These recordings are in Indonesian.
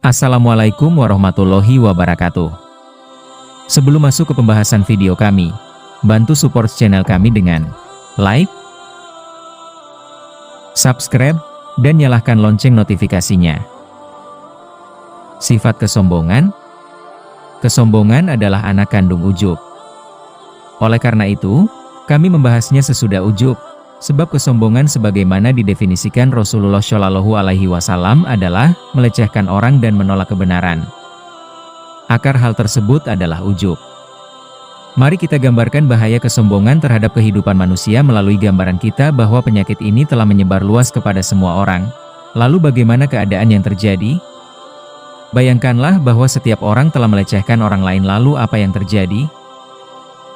Assalamualaikum warahmatullahi wabarakatuh. Sebelum masuk ke pembahasan video kami, bantu support channel kami dengan like, subscribe, dan nyalakan lonceng notifikasinya. Sifat kesombongan. Kesombongan adalah anak kandung ujub. Oleh karena itu, kami membahasnya sesudah ujub, sebab kesombongan sebagaimana didefinisikan Rasulullah Shallallahu Alaihi Wasallam adalah melecehkan orang dan menolak kebenaran. Akar hal tersebut adalah ujub. Mari kita gambarkan bahaya kesombongan terhadap kehidupan manusia melalui gambaran kita bahwa penyakit ini telah menyebar luas kepada semua orang. Lalu bagaimana keadaan yang terjadi? Bayangkanlah bahwa setiap orang telah melecehkan orang lain, lalu apa yang terjadi?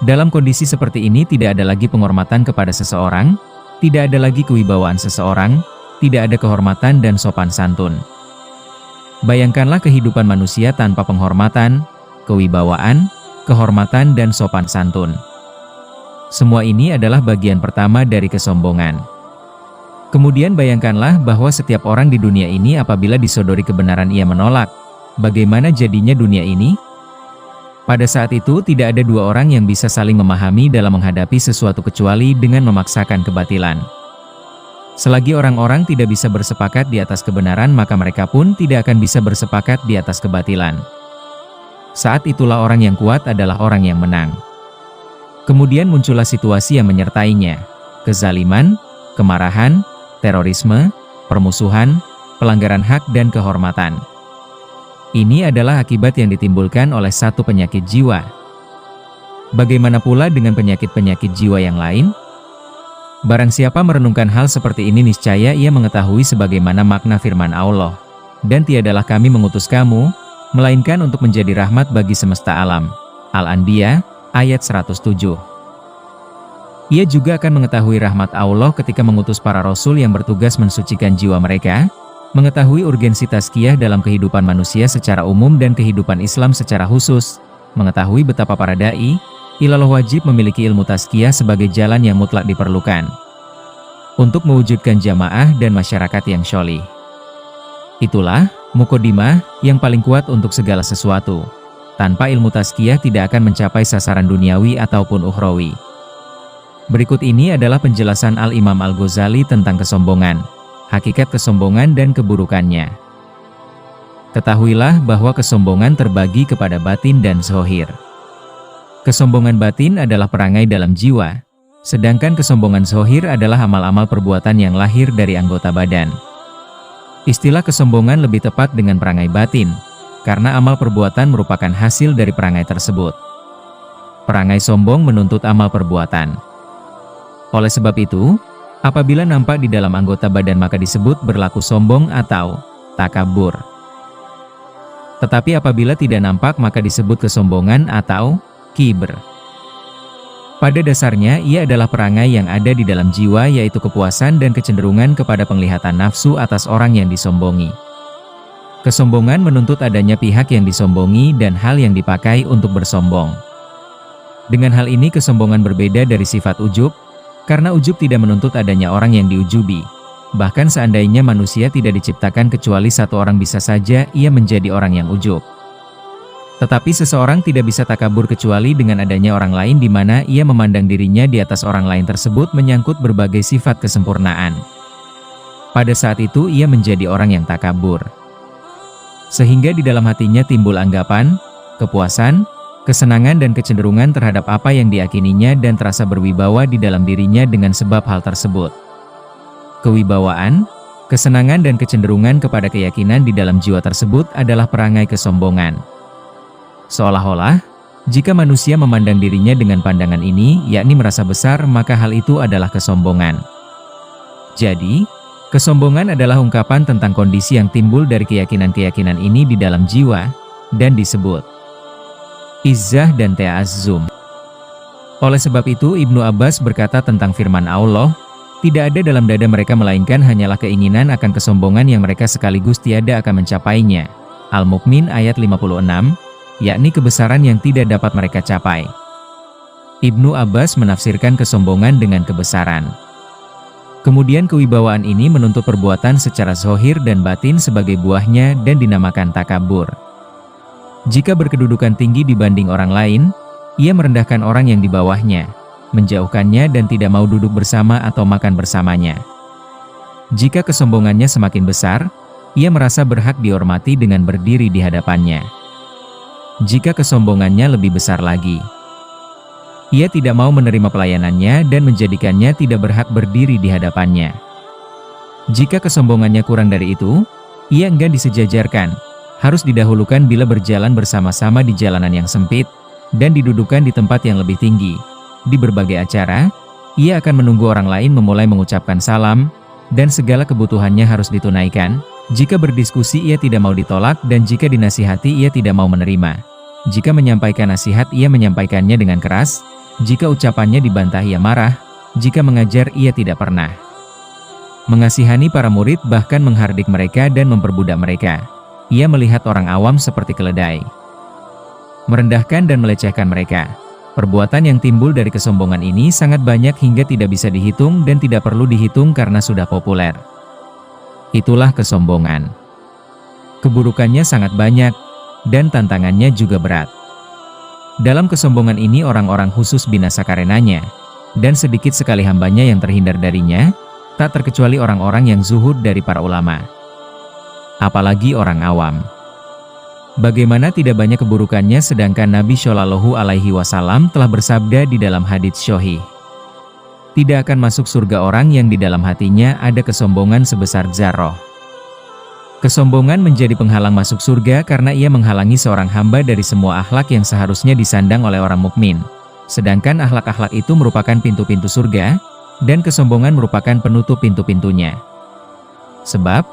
Dalam kondisi seperti ini tidak ada lagi penghormatan kepada seseorang, tidak ada lagi kewibawaan seseorang, tidak ada kehormatan dan sopan santun. Bayangkanlah kehidupan manusia tanpa penghormatan, kewibawaan, kehormatan dan sopan santun. Semua ini adalah bagian pertama dari kesombongan. Kemudian bayangkanlah bahwa setiap orang di dunia ini apabila disodori kebenaran ia menolak. Bagaimana jadinya dunia ini? Pada saat itu tidak ada dua orang yang bisa saling memahami dalam menghadapi sesuatu kecuali dengan memaksakan kebatilan. Selagi orang-orang tidak bisa bersepakat di atas kebenaran, maka mereka pun tidak akan bisa bersepakat di atas kebatilan. Saat itulah orang yang kuat adalah orang yang menang. Kemudian muncullah situasi yang menyertainya: kezaliman, kemarahan, terorisme, permusuhan, pelanggaran hak dan kehormatan. Ini adalah akibat yang ditimbulkan oleh satu penyakit jiwa. Bagaimana pula dengan penyakit-penyakit jiwa yang lain? Barang siapa merenungkan hal seperti ini, niscaya ia mengetahui sebagaimana makna firman Allah. Dan tiadalah kami mengutus kamu, melainkan untuk menjadi rahmat bagi semesta alam. Al-Anbiya, ayat 107. Ia juga akan mengetahui rahmat Allah ketika mengutus para rasul yang bertugas mensucikan jiwa mereka, mengetahui urgensi tazkiyah dalam kehidupan manusia secara umum dan kehidupan Islam secara khusus, mengetahui betapa para da'i ilallah wajib memiliki ilmu tazkiyah sebagai jalan yang mutlak diperlukan untuk mewujudkan jamaah dan masyarakat yang syolih. Itulah mukodimah yang paling kuat untuk segala sesuatu. Tanpa ilmu tazkiyah tidak akan mencapai sasaran duniawi ataupun ukhrawi. Berikut ini adalah penjelasan Al-Imam Al-Ghazali tentang kesombongan, hakikat kesombongan dan keburukannya. Ketahuilah bahwa kesombongan terbagi kepada batin dan zahir. Kesombongan batin adalah perangai dalam jiwa, sedangkan kesombongan zahir adalah amal-amal perbuatan yang lahir dari anggota badan. Istilah kesombongan lebih tepat dengan perangai batin, karena amal perbuatan merupakan hasil dari perangai tersebut. Perangai sombong menuntut amal perbuatan. Oleh sebab itu, apabila nampak di dalam anggota badan maka disebut berlaku sombong atau takabur. Tetapi apabila tidak nampak maka disebut kesombongan atau kibr. Pada dasarnya ia adalah perangai yang ada di dalam jiwa, yaitu kepuasan dan kecenderungan kepada penglihatan nafsu atas orang yang disombongi. Kesombongan menuntut adanya pihak yang disombongi dan hal yang dipakai untuk bersombong. Dengan hal ini kesombongan berbeda dari sifat ujub, karena ujub tidak menuntut adanya orang yang diujubi. Bahkan seandainya manusia tidak diciptakan kecuali satu orang, bisa saja ia menjadi orang yang ujub. Tetapi seseorang tidak bisa takabur kecuali dengan adanya orang lain, di mana ia memandang dirinya di atas orang lain tersebut menyangkut berbagai sifat kesempurnaan. Pada saat itu ia menjadi orang yang takabur. Sehingga di dalam hatinya timbul anggapan, kepuasan, kesenangan dan kecenderungan terhadap apa yang diyakininya dan terasa berwibawa di dalam dirinya dengan sebab hal tersebut. Kewibawaan, kesenangan dan kecenderungan kepada keyakinan di dalam jiwa tersebut adalah perangai kesombongan. Seolah-olah, jika manusia memandang dirinya dengan pandangan ini, yakni merasa besar, maka hal itu adalah kesombongan. Jadi, kesombongan adalah ungkapan tentang kondisi yang timbul dari keyakinan-keyakinan ini di dalam jiwa, dan disebut izzah dan ta'azzum. Oleh sebab itu Ibnu Abbas berkata tentang firman Allah, tidak ada dalam dada mereka melainkan hanyalah keinginan akan kesombongan yang mereka sekaligus tiada akan mencapainya. Al-Mu'min ayat 56, yakni kebesaran yang tidak dapat mereka capai. Ibnu Abbas menafsirkan kesombongan dengan kebesaran. Kemudian kewibawaan ini menuntut perbuatan secara zahir dan batin sebagai buahnya dan dinamakan takabur. Jika berkedudukan tinggi dibanding orang lain, ia merendahkan orang yang di bawahnya, menjauhkannya dan tidak mau duduk bersama atau makan bersamanya. Jika kesombongannya semakin besar, ia merasa berhak dihormati dengan berdiri di hadapannya. Jika kesombongannya lebih besar lagi, ia tidak mau menerima pelayanannya dan menjadikannya tidak berhak berdiri di hadapannya. Jika kesombongannya kurang dari itu, ia enggan disejajarkan, harus didahulukan bila berjalan bersama-sama di jalanan yang sempit, dan didudukan di tempat yang lebih tinggi. Di berbagai acara, ia akan menunggu orang lain memulai mengucapkan salam, dan segala kebutuhannya harus ditunaikan. Jika berdiskusi ia tidak mau ditolak dan jika dinasihati ia tidak mau menerima. Jika menyampaikan nasihat ia menyampaikannya dengan keras. Jika ucapannya dibantah ia marah, jika mengajar ia tidak pernah mengasihani para murid bahkan menghardik mereka dan memperbudak mereka. Ia melihat orang awam seperti keledai, merendahkan dan melecehkan mereka. Perbuatan yang timbul dari kesombongan ini sangat banyak hingga tidak bisa dihitung dan tidak perlu dihitung karena sudah populer. Itulah kesombongan. Keburukannya sangat banyak, dan tantangannya juga berat. Dalam kesombongan ini orang-orang khusus binasa karenanya, dan sedikit sekali hambanya yang terhindar darinya, tak terkecuali orang-orang yang zuhud dari para ulama. Apalagi orang awam. Bagaimana tidak banyak keburukannya sedangkan Nabi Shallallahu Alaihi Wasallam telah bersabda di dalam hadits sahih. Tidak akan masuk surga orang yang di dalam hatinya ada kesombongan sebesar zarrah. Kesombongan menjadi penghalang masuk surga karena ia menghalangi seorang hamba dari semua akhlak yang seharusnya disandang oleh orang mukmin. Sedangkan akhlak-akhlak itu merupakan pintu-pintu surga, dan kesombongan merupakan penutup pintu-pintunya. Sebab,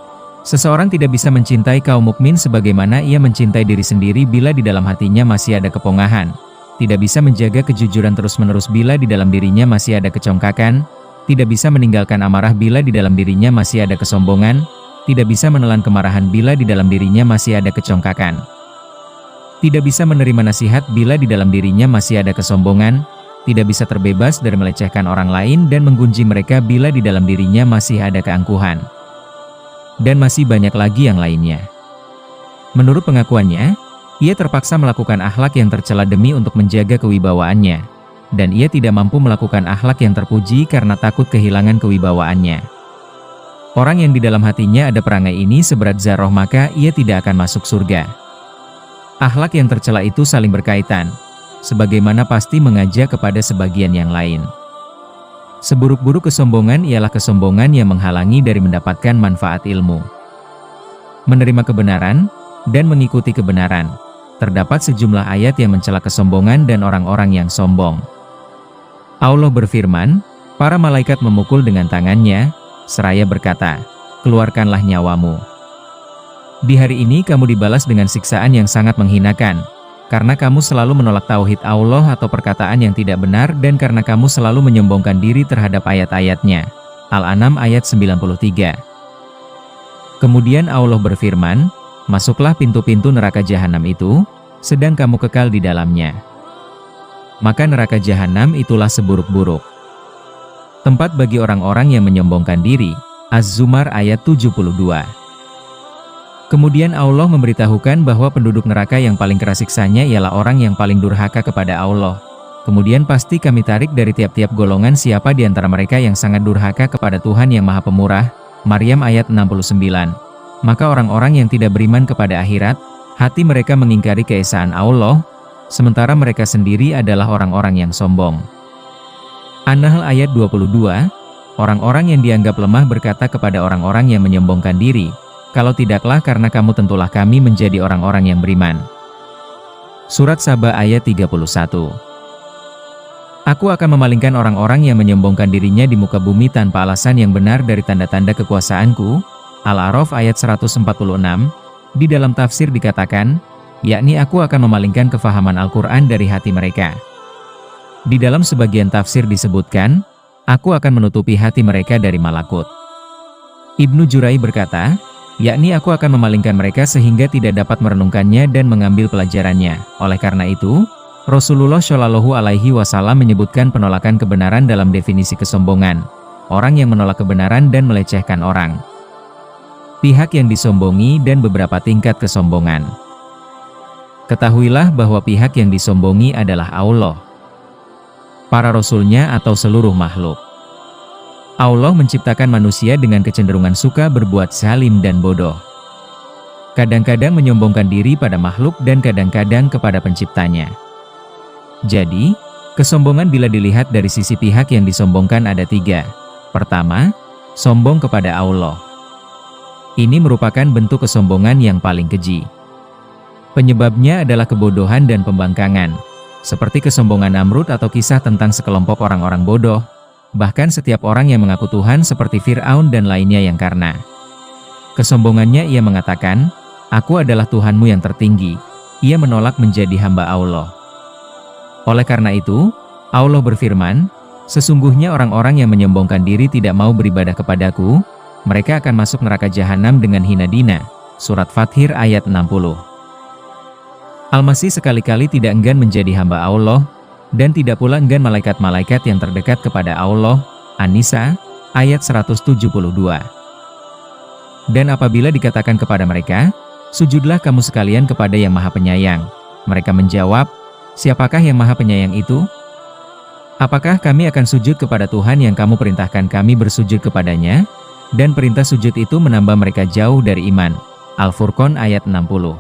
seseorang tidak bisa mencintai kaum mukmin sebagaimana ia mencintai diri sendiri bila di dalam hatinya masih ada kepongahan. Tidak bisa menjaga kejujuran terus-menerus bila di dalam dirinya masih ada kecongkakan. Tidak bisa meninggalkan amarah bila di dalam dirinya masih ada kesombongan. Tidak bisa menelan kemarahan bila di dalam dirinya masih ada kecongkakan. Tidak bisa menerima nasihat bila di dalam dirinya masih ada kesombongan. Tidak bisa terbebas dari melecehkan orang lain dan menggunjing mereka bila di dalam dirinya masih ada keangkuhan. Dan masih banyak lagi yang lainnya. Menurut pengakuannya, ia terpaksa melakukan akhlak yang tercela demi untuk menjaga kewibawaannya. Dan ia tidak mampu melakukan akhlak yang terpuji karena takut kehilangan kewibawaannya. Orang yang di dalam hatinya ada perangai ini seberat zarrah maka ia tidak akan masuk surga. Akhlak yang tercela itu saling berkaitan, sebagaimana pasti mengajak kepada sebagian yang lain. Seburuk-buruk kesombongan ialah kesombongan yang menghalangi dari mendapatkan manfaat ilmu, menerima kebenaran, dan mengikuti kebenaran. Terdapat sejumlah ayat yang mencela kesombongan dan orang-orang yang sombong. Allah berfirman, para malaikat memukul dengan tangannya, seraya berkata, keluarkanlah nyawamu. Di hari ini kamu dibalas dengan siksaan yang sangat menghinakan, karena kamu selalu menolak tauhid Allah atau perkataan yang tidak benar dan karena kamu selalu menyombongkan diri terhadap ayat-ayatnya. Al-An'am ayat 93. Kemudian Allah berfirman, masuklah pintu-pintu neraka jahanam itu, sedang kamu kekal di dalamnya. Maka neraka jahanam itulah seburuk-buruk tempat bagi orang-orang yang menyombongkan diri. Az-Zumar ayat 72. Kemudian Allah memberitahukan bahwa penduduk neraka yang paling keras siksanya ialah orang yang paling durhaka kepada Allah. Kemudian pasti kami tarik dari tiap-tiap golongan siapa di antara mereka yang sangat durhaka kepada Tuhan yang Maha Pemurah. Maryam ayat 69. Maka orang-orang yang tidak beriman kepada akhirat, hati mereka mengingkari keesaan Allah, sementara mereka sendiri adalah orang-orang yang sombong. An-Nahl ayat 22, orang-orang yang dianggap lemah berkata kepada orang-orang yang menyombongkan diri, kalau tidaklah karena kamu tentulah kami menjadi orang-orang yang beriman. Surat Saba ayat 31. Aku akan memalingkan orang-orang yang menyombongkan dirinya di muka bumi tanpa alasan yang benar dari tanda-tanda kekuasaanku. Al-A'raf ayat 146, di dalam tafsir dikatakan, yakni aku akan memalingkan kefahaman Al-Quran dari hati mereka. Di dalam sebagian tafsir disebutkan, aku akan menutupi hati mereka dari malakut. Ibnu Jurai berkata, yakni aku akan memalingkan mereka sehingga tidak dapat merenungkannya dan mengambil pelajarannya. Oleh karena itu, Rasulullah Shallallahu Alaihi Wasallam menyebutkan penolakan kebenaran dalam definisi kesombongan. orang yang menolak kebenaran dan melecehkan orang. Pihak yang disombongi dan beberapa tingkat kesombongan. Ketahuilah bahwa pihak yang disombongi adalah Allah, para rasulnya atau seluruh makhluk. Allah menciptakan manusia dengan kecenderungan suka berbuat zalim dan bodoh. Kadang-kadang menyombongkan diri pada makhluk dan kadang-kadang kepada penciptanya. Jadi, kesombongan bila dilihat dari sisi pihak yang disombongkan ada tiga. Pertama, sombong kepada Allah. Ini merupakan bentuk kesombongan yang paling keji. Penyebabnya adalah kebodohan dan pembangkangan, seperti kesombongan Namrud atau kisah tentang sekelompok orang-orang bodoh, bahkan setiap orang yang mengaku Tuhan seperti Fir'aun dan lainnya yang karena kesombongannya ia mengatakan, "Aku adalah Tuhanmu yang tertinggi." Ia menolak menjadi hamba Allah. Oleh karena itu, Allah berfirman, "Sesungguhnya orang-orang yang menyombongkan diri tidak mau beribadah kepadaku, mereka akan masuk neraka jahanam dengan hina dina." Surat Fathir ayat 60. Al-Masih sekali-kali tidak enggan menjadi hamba Allah, dan tidak pula enggan malaikat-malaikat yang terdekat kepada Allah. An-Nisa ayat 172. Dan apabila dikatakan kepada mereka, "Sujudlah kamu sekalian kepada yang Maha Penyayang," mereka menjawab, "Siapakah yang Maha Penyayang itu? Apakah kami akan sujud kepada Tuhan yang kamu perintahkan kami bersujud kepadanya?" Dan perintah sujud itu menambah mereka jauh dari iman. Al-Furqan ayat 60.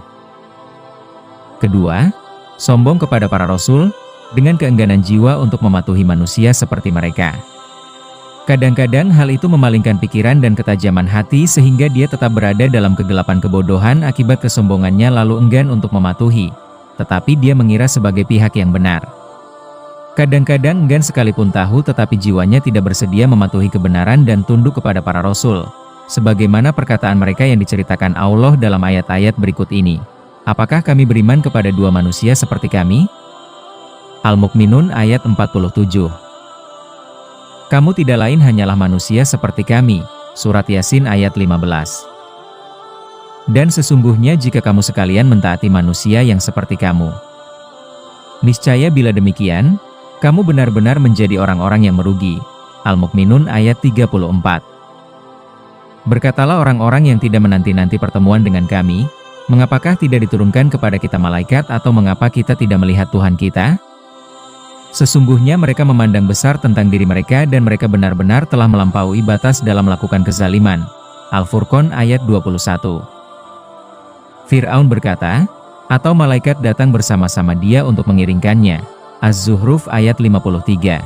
Kedua, sombong kepada para rasul, dengan keengganan jiwa untuk mematuhi manusia seperti mereka. Kadang-kadang hal itu memalingkan pikiran dan ketajaman hati sehingga dia tetap berada dalam kegelapan kebodohan akibat kesombongannya lalu enggan untuk mematuhi, tetapi dia mengira sebagai pihak yang benar. Kadang-kadang enggan sekalipun tahu tetapi jiwanya tidak bersedia mematuhi kebenaran dan tunduk kepada para rasul, sebagaimana perkataan mereka yang diceritakan Allah dalam ayat-ayat berikut ini. Apakah kami beriman kepada dua manusia seperti kami? Al-Mukminun ayat 47. Kamu tidak lain hanyalah manusia seperti kami. Surat Yasin ayat 15. Dan sesungguhnya jika kamu sekalian mentaati manusia yang seperti kamu, niscaya bila demikian, kamu benar-benar menjadi orang-orang yang merugi. Al-Mukminun ayat 34. Berkatalah orang-orang yang tidak menanti-nanti pertemuan dengan kami, mengapakah tidak diturunkan kepada kita malaikat atau mengapa kita tidak melihat Tuhan kita? Sesungguhnya mereka memandang besar tentang diri mereka dan mereka benar-benar telah melampaui batas dalam melakukan kezaliman. Al-Furqan ayat 21. Fir'aun berkata, atau malaikat datang bersama-sama dia untuk mengiringkannya. Az-Zuhruf ayat 53.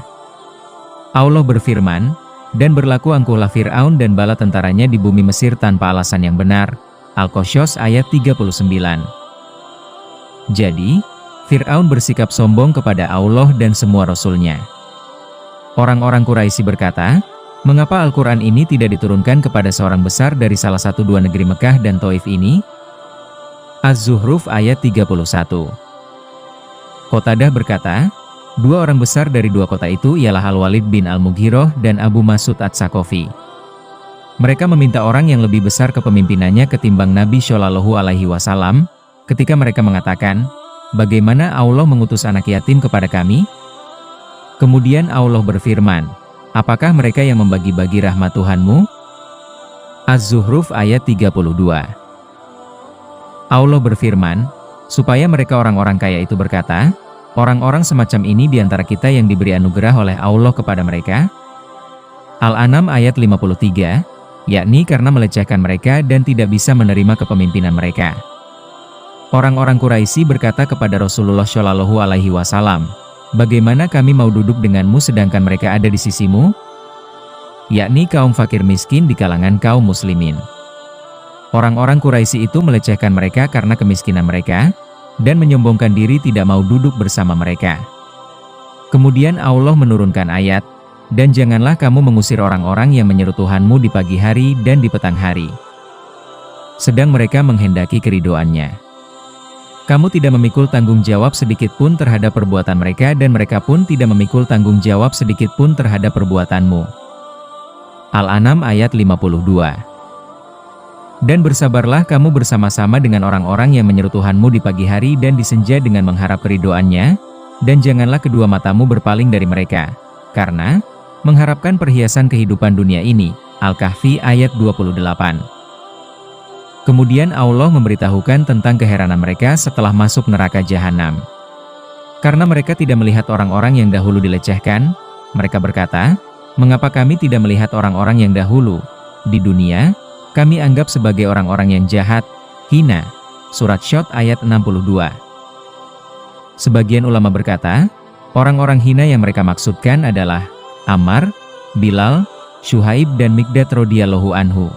Allah berfirman, dan berlaku angkuhlah Fir'aun dan bala tentaranya di bumi Mesir tanpa alasan yang benar. Al-Qasas ayat 39. Jadi, Fir'aun bersikap sombong kepada Allah dan semua rasulnya. Orang-orang Quraisy berkata, mengapa Al-Quran ini tidak diturunkan kepada seorang besar dari salah satu dua negeri Mekah dan Taif ini? Az-Zuhruf ayat 31. Qatadah berkata, dua orang besar dari dua kota itu ialah Al-Walid bin Al-Mughirah dan Abu Mas'ud Ats-Tsaqafi. Mereka meminta orang yang lebih besar kepemimpinannya ketimbang Nabi Shallallahu Alaihi Wasallam, ketika mereka mengatakan, bagaimana Allah mengutus anak yatim kepada kami? Kemudian Allah berfirman, apakah mereka yang membagi-bagi rahmat Tuhanmu? Az-Zuhruf ayat 32. Allah berfirman, supaya mereka orang-orang kaya itu berkata, orang-orang semacam ini di antara kita yang diberi anugerah oleh Allah kepada mereka? Al-An'am ayat 53, yakni karena melecehkan mereka dan tidak bisa menerima kepemimpinan mereka. Orang-orang Quraisy berkata kepada Rasulullah Shallallahu Alaihi Wasallam, bagaimana kami mau duduk denganmu sedangkan mereka ada di sisimu? Yakni kaum fakir miskin di kalangan kaum muslimin. Orang-orang Quraisy itu melecehkan mereka karena kemiskinan mereka, dan menyombongkan diri tidak mau duduk bersama mereka. Kemudian Allah menurunkan ayat, dan janganlah kamu mengusir orang-orang yang menyeru Tuhanmu di pagi hari dan di petang hari, sedang mereka menghendaki keridhoannya. Kamu tidak memikul tanggung jawab sedikit pun terhadap perbuatan mereka dan mereka pun tidak memikul tanggung jawab sedikit pun terhadap perbuatanmu. Al-An'am ayat 52. Dan bersabarlah kamu bersama-sama dengan orang-orang yang menyeru Tuhanmu di pagi hari dan di senja dengan mengharap keridhoannya, dan janganlah kedua matamu berpaling dari mereka, karena mengharapkan perhiasan kehidupan dunia ini. Al-Kahfi ayat 28. Kemudian Allah memberitahukan tentang keheranan mereka setelah masuk neraka jahanam. Karena mereka tidak melihat orang-orang yang dahulu dilecehkan, mereka berkata, "Mengapa kami tidak melihat orang-orang yang dahulu? Di dunia, kami anggap sebagai orang-orang yang jahat, hina." Surat Syot ayat 62. Sebagian ulama berkata, orang-orang hina yang mereka maksudkan adalah Ammar, Bilal, Syuhaib dan Mikdad radhiyallahu anhu.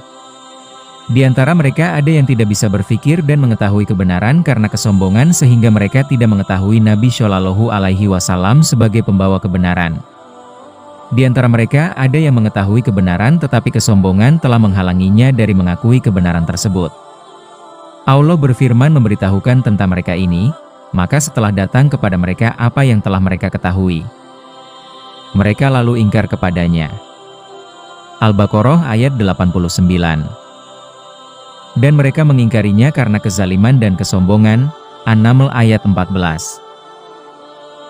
Di antara mereka ada yang tidak bisa berpikir dan mengetahui kebenaran karena kesombongan sehingga mereka tidak mengetahui Nabi Shallallahu Alaihi Wasallam sebagai pembawa kebenaran. Di antara mereka ada yang mengetahui kebenaran tetapi kesombongan telah menghalanginya dari mengakui kebenaran tersebut. Allah berfirman memberitahukan tentang mereka ini, maka setelah datang kepada mereka apa yang telah mereka ketahui, mereka lalu ingkar kepadanya. Al-Baqarah ayat 89. Dan mereka mengingkarinya karena kezaliman dan kesombongan. An-Naml ayat 14.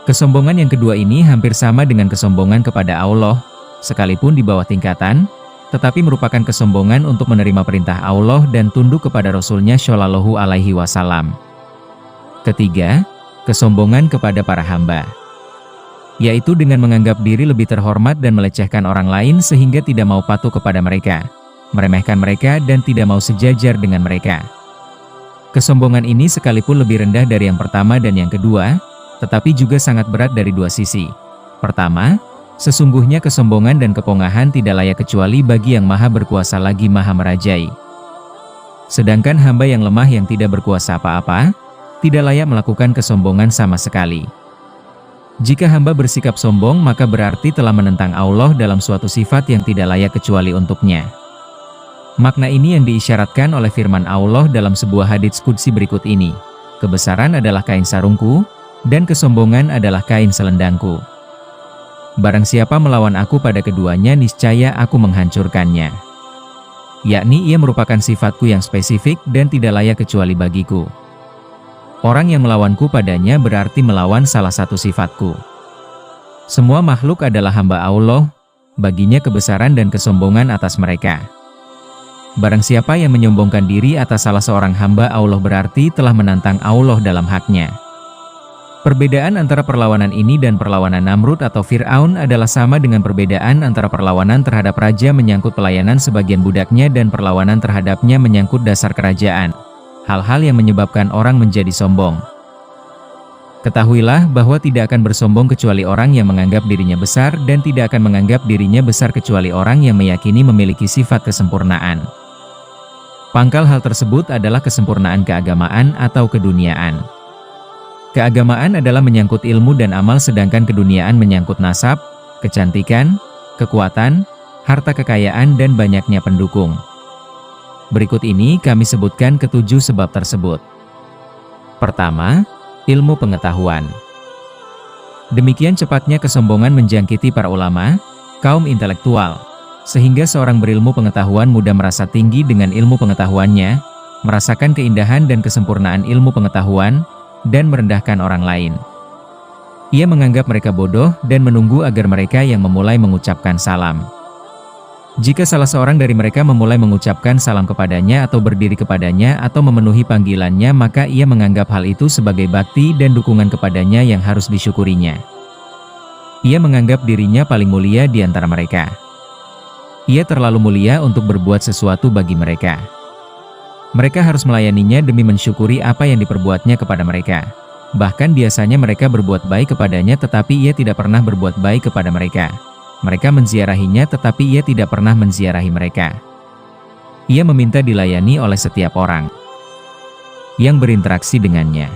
Kesombongan yang kedua ini hampir sama dengan kesombongan kepada Allah, sekalipun di bawah tingkatan, tetapi merupakan kesombongan untuk menerima perintah Allah dan tunduk kepada Rasul-Nya Shallallahu Alaihi Wasallam. Ketiga, kesombongan kepada para hamba, yaitu dengan menganggap diri lebih terhormat dan melecehkan orang lain sehingga tidak mau patuh kepada mereka, meremehkan mereka dan tidak mau sejajar dengan mereka. Kesombongan ini sekalipun lebih rendah dari yang pertama dan yang kedua, tetapi juga sangat berat dari dua sisi. Pertama, sesungguhnya kesombongan dan kepongahan tidak layak kecuali bagi yang maha berkuasa lagi maha merajai. Sedangkan hamba yang lemah yang tidak berkuasa apa-apa, tidak layak melakukan kesombongan sama sekali. Jika hamba bersikap sombong maka berarti telah menentang Allah dalam suatu sifat yang tidak layak kecuali untuknya. Makna ini yang diisyaratkan oleh firman Allah dalam sebuah hadits qudsi berikut ini. Kebesaran adalah kain sarungku, dan kesombongan adalah kain selendangku. Barang siapa melawan aku pada keduanya niscaya aku menghancurkannya. Yakni ia merupakan sifatku yang spesifik dan tidak layak kecuali bagiku. Orang yang melawanku padanya berarti melawan salah satu sifatku. Semua makhluk adalah hamba Allah, baginya kebesaran dan kesombongan atas mereka. Barang siapa yang menyombongkan diri atas salah seorang hamba Allah berarti telah menantang Allah dalam haknya. Perbedaan antara perlawanan ini dan perlawanan Namrud atau Fir'aun adalah sama dengan perbedaan antara perlawanan terhadap raja menyangkut pelayanan sebagian budaknya dan perlawanan terhadapnya menyangkut dasar kerajaan. Hal-hal yang menyebabkan orang menjadi sombong. Ketahuilah bahwa tidak akan bersombong kecuali orang yang menganggap dirinya besar dan tidak akan menganggap dirinya besar kecuali orang yang meyakini memiliki sifat kesempurnaan. Pangkal hal tersebut adalah kesempurnaan keagamaan atau keduniaan. Keagamaan adalah menyangkut ilmu dan amal sedangkan keduniaan menyangkut nasab, kecantikan, kekuatan, harta kekayaan dan banyaknya pendukung. Berikut ini kami sebutkan ketujuh sebab tersebut. Pertama, ilmu pengetahuan. Demikian cepatnya kesombongan menjangkiti para ulama, kaum intelektual, sehingga seorang berilmu pengetahuan mudah merasa tinggi dengan ilmu pengetahuannya, merasakan keindahan dan kesempurnaan ilmu pengetahuan, dan merendahkan orang lain. Ia menganggap mereka bodoh dan menunggu agar mereka yang memulai mengucapkan salam. Jika salah seorang dari mereka memulai mengucapkan salam kepadanya atau berdiri kepadanya atau memenuhi panggilannya maka ia menganggap hal itu sebagai bakti dan dukungan kepadanya yang harus disyukurinya. Ia menganggap dirinya paling mulia di antara mereka. Ia terlalu mulia untuk berbuat sesuatu bagi mereka. Mereka harus melayaninya demi mensyukuri apa yang diperbuatnya kepada mereka. Bahkan biasanya mereka berbuat baik kepadanya tetapi ia tidak pernah berbuat baik kepada mereka. Mereka menziarahinya tetapi ia tidak pernah menziarahi mereka. Ia meminta dilayani oleh setiap orang yang berinteraksi dengannya.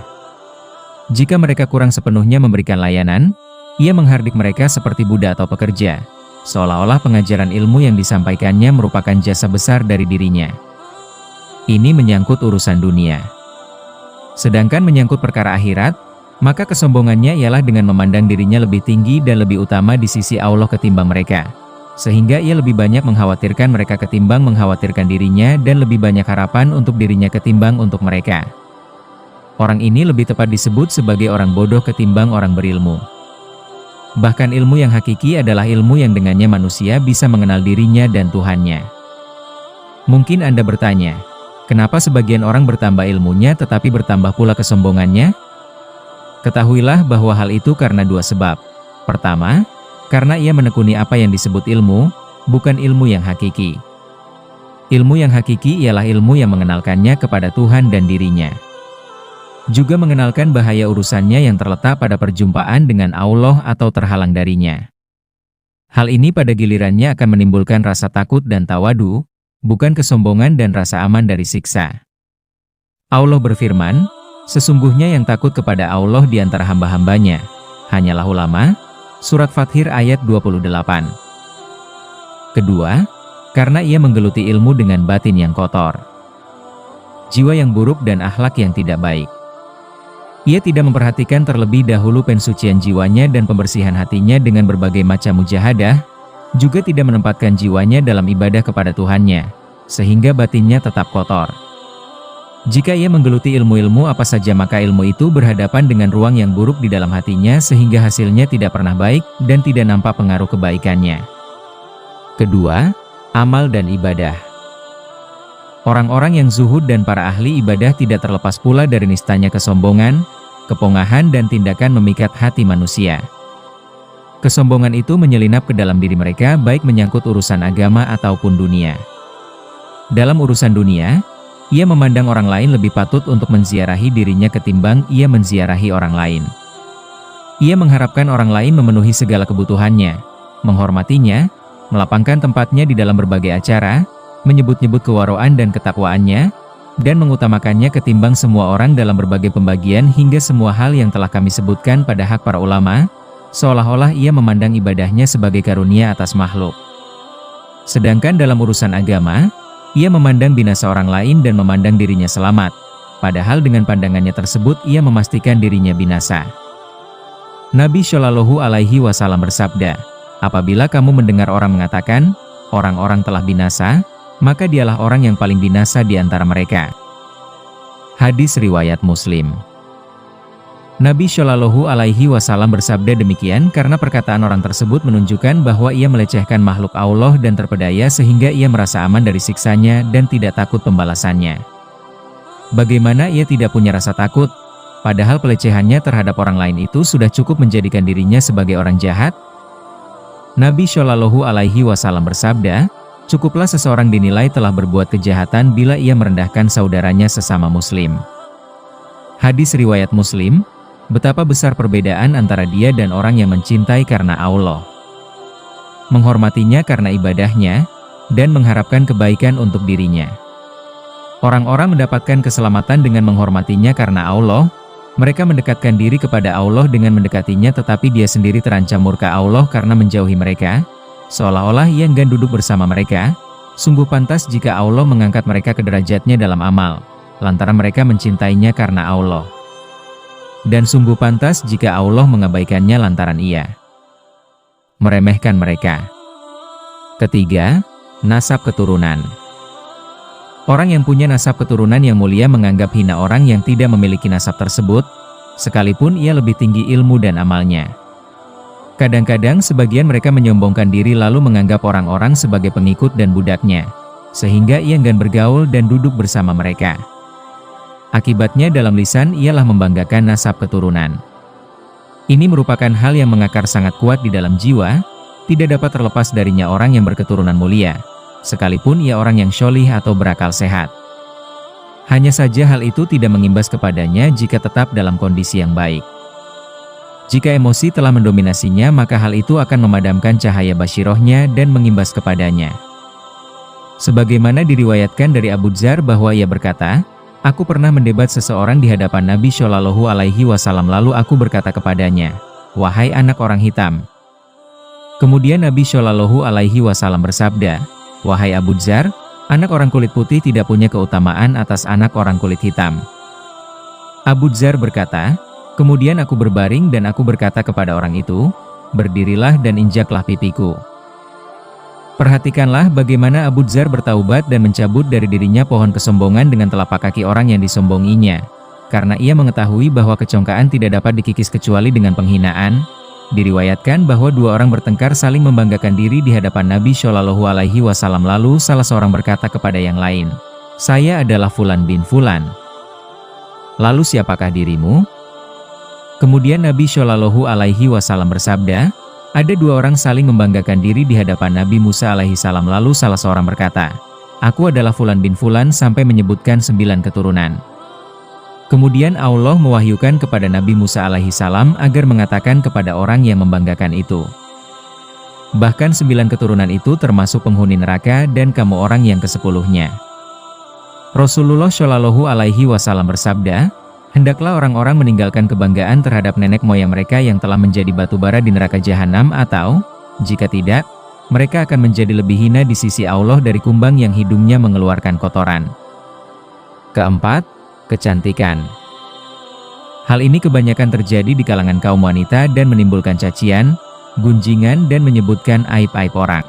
Jika mereka kurang sepenuhnya memberikan layanan, ia menghardik mereka seperti budak atau pekerja, seolah-olah pengajaran ilmu yang disampaikannya merupakan jasa besar dari dirinya. Ini menyangkut urusan dunia. Sedangkan menyangkut perkara akhirat, maka kesombongannya ialah dengan memandang dirinya lebih tinggi dan lebih utama di sisi Allah ketimbang mereka. Sehingga ia lebih banyak mengkhawatirkan mereka ketimbang mengkhawatirkan dirinya dan lebih banyak harapan untuk dirinya ketimbang untuk mereka. Orang ini lebih tepat disebut sebagai orang bodoh ketimbang orang berilmu. Bahkan ilmu yang hakiki adalah ilmu yang dengannya manusia bisa mengenal dirinya dan Tuhannya. Mungkin Anda bertanya, kenapa sebagian orang bertambah ilmunya tetapi bertambah pula kesombongannya? Ketahuilah bahwa hal itu karena dua sebab. Pertama, karena ia menekuni apa yang disebut ilmu, bukan ilmu yang hakiki. Ilmu yang hakiki ialah ilmu yang mengenalkannya kepada Tuhan dan dirinya. Juga mengenalkan bahaya urusannya yang terletak pada perjumpaan dengan Allah atau terhalang darinya. Hal ini pada gilirannya akan menimbulkan rasa takut dan tawadu, bukan kesombongan dan rasa aman dari siksa. Allah berfirman, sesungguhnya yang takut kepada Allah di antara hamba-hambanya hanyalah ulama. Surat Fathir ayat 28. Kedua, karena ia menggeluti ilmu dengan batin yang kotor, jiwa yang buruk dan akhlak yang tidak baik. Ia tidak memperhatikan terlebih dahulu pensucian jiwanya dan pembersihan hatinya dengan berbagai macam mujahadah, juga tidak menempatkan jiwanya dalam ibadah kepada Tuhannya, sehingga batinnya tetap kotor. Jika ia menggeluti ilmu-ilmu apa saja maka ilmu itu berhadapan dengan ruang yang buruk di dalam hatinya sehingga hasilnya tidak pernah baik dan tidak nampak pengaruh kebaikannya. Kedua, amal dan ibadah. Orang-orang yang zuhud dan para ahli ibadah tidak terlepas pula dari nistanya kesombongan, kepongahan dan tindakan memikat hati manusia. Kesombongan itu menyelinap ke dalam diri mereka baik menyangkut urusan agama ataupun dunia. Dalam urusan dunia, ia memandang orang lain lebih patut untuk menziarahi dirinya ketimbang ia menziarahi orang lain. Ia mengharapkan orang lain memenuhi segala kebutuhannya, menghormatinya, melapangkan tempatnya di dalam berbagai acara, menyebut-nyebut kewaraan dan ketakwaannya, dan mengutamakannya ketimbang semua orang dalam berbagai pembagian hingga semua hal yang telah kami sebutkan pada hak para ulama, seolah-olah ia memandang ibadahnya sebagai karunia atas makhluk. Sedangkan dalam urusan agama, ia memandang binasa orang lain dan memandang dirinya selamat, padahal dengan pandangannya tersebut ia memastikan dirinya binasa. Nabi Shallallahu Alaihi Wasallam bersabda, apabila kamu mendengar orang mengatakan, orang-orang telah binasa, maka dialah orang yang paling binasa di antara mereka. Hadis riwayat Muslim. Nabi Shallallahu Alaihi Wasallam bersabda demikian karena perkataan orang tersebut menunjukkan bahwa ia melecehkan makhluk Allah dan terpedaya sehingga ia merasa aman dari siksanya dan tidak takut pembalasannya. Bagaimana ia tidak punya rasa takut, padahal pelecehannya terhadap orang lain itu sudah cukup menjadikan dirinya sebagai orang jahat? Nabi Shallallahu Alaihi Wasallam bersabda, cukuplah seseorang dinilai telah berbuat kejahatan bila ia merendahkan saudaranya sesama muslim. Hadis riwayat Muslim. Betapa besar perbedaan antara dia dan orang yang mencintai karena Allah, menghormatinya karena ibadahnya, dan mengharapkan kebaikan untuk dirinya. Orang-orang mendapatkan keselamatan dengan menghormatinya karena Allah, mereka mendekatkan diri kepada Allah dengan mendekatinya tetapi dia sendiri terancam murka Allah karena menjauhi mereka, seolah-olah ia enggan duduk bersama mereka. Sungguh pantas jika Allah mengangkat mereka ke derajatnya dalam amal, lantaran mereka mencintainya karena Allah. Dan sungguh pantas jika Allah mengabaikannya lantaran ia meremehkan mereka. Ketiga, nasab keturunan. Orang yang punya nasab keturunan yang mulia menganggap hina orang yang tidak memiliki nasab tersebut, sekalipun ia lebih tinggi ilmu dan amalnya. Kadang-kadang sebagian mereka menyombongkan diri lalu menganggap orang-orang sebagai pengikut dan budaknya, sehingga ia enggan bergaul dan duduk bersama mereka. Akibatnya dalam lisan ialah membanggakan nasab keturunan. Ini merupakan hal yang mengakar sangat kuat di dalam jiwa, tidak dapat terlepas darinya orang yang berketurunan mulia, sekalipun ia orang yang syolih atau berakal sehat. Hanya saja hal itu tidak mengimbas kepadanya jika tetap dalam kondisi yang baik. Jika emosi telah mendominasinya maka hal itu akan memadamkan cahaya basyirohnya dan mengimbas kepadanya. Sebagaimana diriwayatkan dari Abu Dzar bahwa ia berkata, aku pernah mendebat seseorang di hadapan Nabi Shallallahu Alaihi Wasallam lalu aku berkata kepadanya, wahai anak orang hitam. Kemudian Nabi Shallallahu Alaihi Wasallam bersabda, wahai Abu Dzar, anak orang kulit putih tidak punya keutamaan atas anak orang kulit hitam. Abu Dzar berkata, kemudian aku berbaring dan aku berkata kepada orang itu, berdirilah dan injaklah pipiku. Perhatikanlah bagaimana Abu Dzar bertaubat dan mencabut dari dirinya pohon kesombongan dengan telapak kaki orang yang disombonginya. Karena ia mengetahui bahwa kecongkaan tidak dapat dikikis kecuali dengan penghinaan, Diriwayatkan bahwa dua orang bertengkar saling membanggakan diri di hadapan Nabi Shallallahu Alaihi Wasallam, lalu salah seorang berkata kepada yang lain, "Saya adalah Fulan bin Fulan. Lalu siapakah dirimu?" Kemudian Nabi Shallallahu Alaihi Wasallam bersabda, "Ada dua orang saling membanggakan diri di hadapan Nabi Musa alaihi salam, lalu salah seorang berkata, 'Aku adalah Fulan bin Fulan,' sampai menyebutkan 9 keturunan. Kemudian Allah mewahyukan kepada Nabi Musa alaihi salam agar mengatakan kepada orang yang membanggakan itu, 'Bahkan 9 keturunan itu termasuk penghuni neraka dan kamu orang yang ke-10-nya.'" Rasulullah Shallallahu Alaihi Wasallam bersabda, "Hendaklah orang-orang meninggalkan kebanggaan terhadap nenek moyang mereka yang telah menjadi batu bara di neraka jahanam, atau, jika tidak, mereka akan menjadi lebih hina di sisi Allah dari kumbang yang hidungnya mengeluarkan kotoran." Keempat, kecantikan. Hal ini kebanyakan terjadi di kalangan kaum wanita dan menimbulkan cacian, gunjingan, dan menyebutkan aib-aib orang.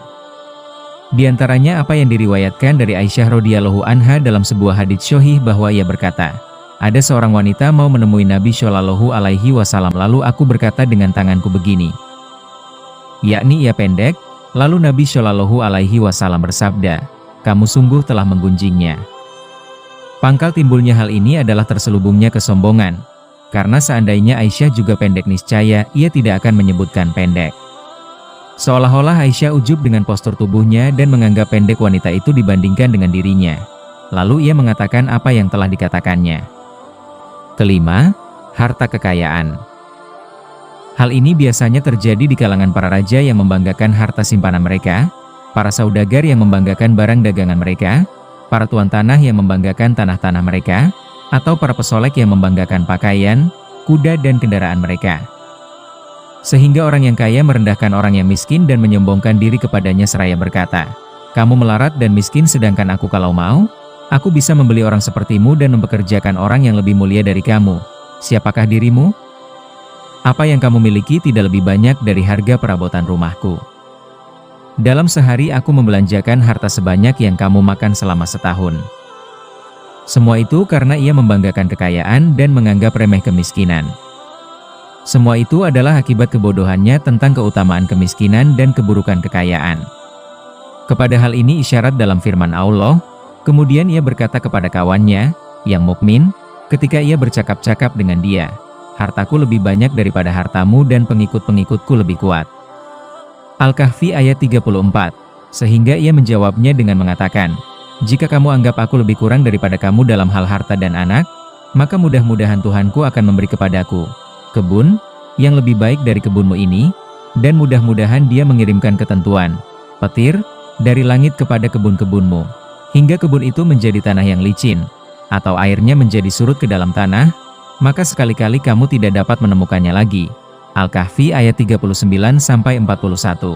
Di antaranya apa yang diriwayatkan dari Aisyah radhiyallahu anha dalam sebuah hadits sahih bahwa ia berkata, "Ada seorang wanita mau menemui Nabi Shallallahu Alaihi Wasallam, lalu aku berkata dengan tanganku begini," yakni ia pendek, lalu Nabi Shallallahu Alaihi Wasallam bersabda, "Kamu sungguh telah menggunjingnya." Pangkal timbulnya hal ini adalah terselubungnya kesombongan, karena seandainya Aisyah juga pendek niscaya ia tidak akan menyebutkan pendek. Seolah-olah Aisyah ujub dengan postur tubuhnya dan menganggap pendek wanita itu dibandingkan dengan dirinya. Lalu ia mengatakan apa yang telah dikatakannya. Kelima, harta kekayaan. Hal ini biasanya terjadi di kalangan para raja yang membanggakan harta simpanan mereka, para saudagar yang membanggakan barang dagangan mereka, para tuan tanah yang membanggakan tanah-tanah mereka, atau para pesolek yang membanggakan pakaian, kuda, dan kendaraan mereka. Sehingga orang yang kaya merendahkan orang yang miskin dan menyombongkan diri kepadanya seraya berkata, "Kamu melarat dan miskin, sedangkan aku kalau mau, aku bisa membeli orang sepertimu dan mempekerjakan orang yang lebih mulia dari kamu. Siapakah dirimu? Apa yang kamu miliki tidak lebih banyak dari harga perabotan rumahku. Dalam sehari aku membelanjakan harta sebanyak yang kamu makan selama setahun." Semua itu karena ia membanggakan kekayaan dan menganggap remeh kemiskinan. Semua itu adalah akibat kebodohannya tentang keutamaan kemiskinan dan keburukan kekayaan. Kepada hal ini isyarat dalam firman Allah. Kemudian ia berkata kepada kawannya, yang mukmin, ketika ia bercakap-cakap dengan dia, "Hartaku lebih banyak daripada hartamu dan pengikut-pengikutku lebih kuat." Al-Kahfi ayat 34. Sehingga ia menjawabnya dengan mengatakan, "Jika kamu anggap aku lebih kurang daripada kamu dalam hal harta dan anak, maka mudah-mudahan Tuhanku akan memberi kepadaku kebun yang lebih baik dari kebunmu ini, dan mudah-mudahan Dia mengirimkan ketentuan, petir, dari langit kepada kebun-kebunmu, hingga kebun itu menjadi tanah yang licin, atau airnya menjadi surut ke dalam tanah, maka sekali-kali kamu tidak dapat menemukannya lagi." Al-Kahfi ayat 39-41.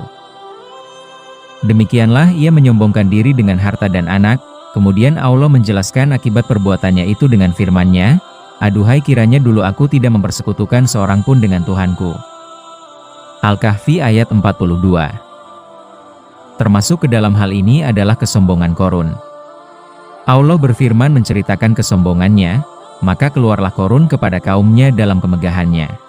Demikianlah ia menyombongkan diri dengan harta dan anak. Kemudian Allah menjelaskan akibat perbuatannya itu dengan firman-Nya, "Aduhai, kiranya dulu aku tidak mempersekutukan seorang pun dengan Tuhanku." Al-Kahfi ayat 42. Termasuk ke dalam hal ini adalah kesombongan Qorun. Allah berfirman menceritakan kesombongannya, maka keluarlah Qorun kepada kaumnya dalam kemegahannya.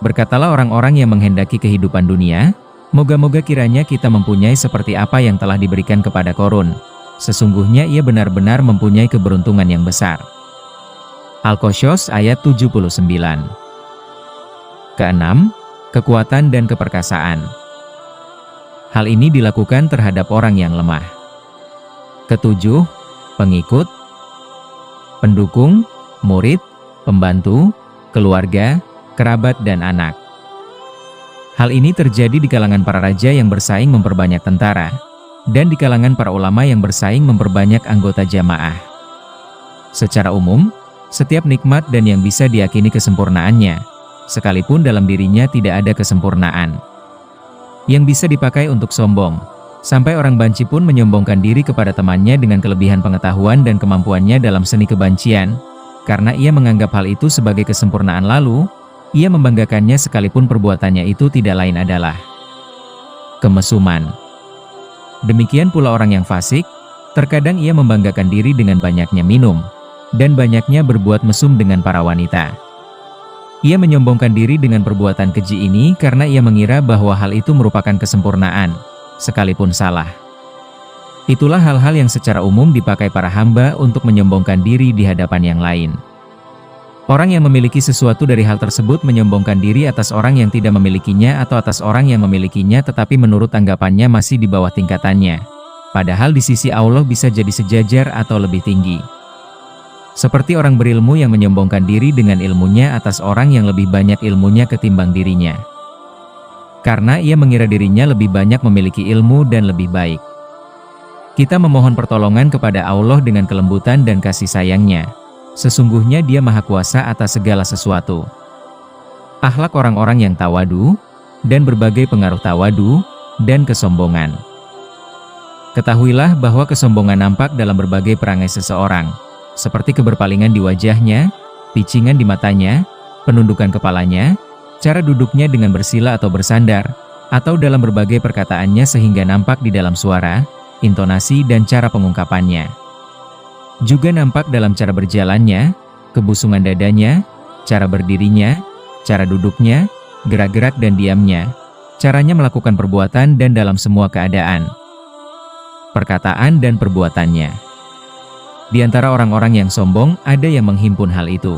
Berkatalah orang-orang yang menghendaki kehidupan dunia, "Moga-moga kiranya kita mempunyai seperti apa yang telah diberikan kepada Qorun. Sesungguhnya ia benar-benar mempunyai keberuntungan yang besar." Al-Qasas ayat 79. Keenam, kekuatan dan keperkasaan. Hal ini dilakukan terhadap orang yang lemah. Ketujuh, pengikut, pendukung, murid, pembantu, keluarga, kerabat, dan anak. Hal ini terjadi di kalangan para raja yang bersaing memperbanyak tentara, dan di kalangan para ulama yang bersaing memperbanyak anggota jamaah. Secara umum, setiap nikmat dan yang bisa diyakini kesempurnaannya, sekalipun dalam dirinya tidak ada kesempurnaan, yang bisa dipakai untuk sombong, sampai orang banci pun menyombongkan diri kepada temannya dengan kelebihan pengetahuan dan kemampuannya dalam seni kebancian, karena ia menganggap hal itu sebagai kesempurnaan, lalu ia membanggakannya sekalipun perbuatannya itu tidak lain adalah kemesuman. Demikian pula orang yang fasik, terkadang ia membanggakan diri dengan banyaknya minum, dan banyaknya berbuat mesum dengan para wanita. Ia menyombongkan diri dengan perbuatan keji ini karena ia mengira bahwa hal itu merupakan kesempurnaan, sekalipun salah. Itulah hal-hal yang secara umum dipakai para hamba untuk menyombongkan diri di hadapan yang lain. Orang yang memiliki sesuatu dari hal tersebut menyombongkan diri atas orang yang tidak memilikinya atau atas orang yang memilikinya tetapi menurut anggapannya masih di bawah tingkatannya. Padahal di sisi Allah bisa jadi sejajar atau lebih tinggi. Seperti orang berilmu yang menyombongkan diri dengan ilmunya atas orang yang lebih banyak ilmunya ketimbang dirinya. Karena ia mengira dirinya lebih banyak memiliki ilmu dan lebih baik. Kita memohon pertolongan kepada Allah dengan kelembutan dan kasih sayangnya. Sesungguhnya Dia Maha Kuasa atas segala sesuatu. Akhlak orang-orang yang tawadu, dan berbagai pengaruh tawadu, dan kesombongan. Ketahuilah bahwa kesombongan nampak dalam berbagai perangai seseorang. Seperti keberpalingan di wajahnya, picingan di matanya, penundukan kepalanya, cara duduknya dengan bersila atau bersandar, atau dalam berbagai perkataannya sehingga nampak di dalam suara, intonasi dan cara pengungkapannya. Juga nampak dalam cara berjalannya, kebusungan dadanya, cara berdirinya, cara duduknya, gerak-gerak dan diamnya, caranya melakukan perbuatan dan dalam semua keadaan, perkataan dan perbuatannya. Di antara orang-orang yang sombong, ada yang menghimpun hal itu.